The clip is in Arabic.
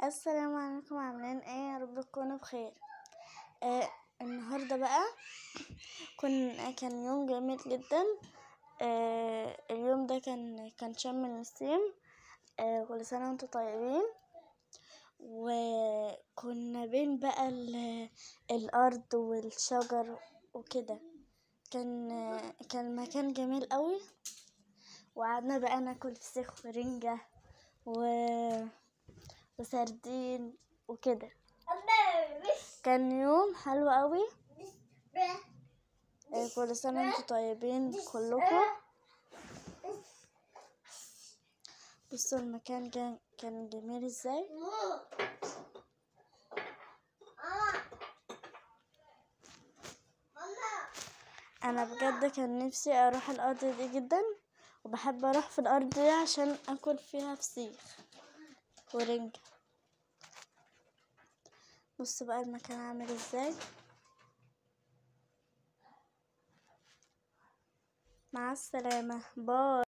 السلام عليكم، عاملين ايه؟ يا رب تكونوا بخير. النهارده بقى كان يوم جميل جدا. اليوم ده كان شم النسيم. كل سنه وانتم طيبين. وكنا بين بقى الارض والشجر وكده. كان مكان جميل قوي، وقعدنا بقى ناكل فسيخ ورنجة وسردين وكده. كان يوم حلو قوي. كل سنة وانتم طيبين كلكم. بصوا المكان كان جميل ازاي. انا بجد كان نفسي اروح الارض دي جدا، وبحب اروح في الارض دي عشان اكل فيها فسيخ ورنجة. بصوا بقى المكان عامل ازاي. مع السلامة، باي.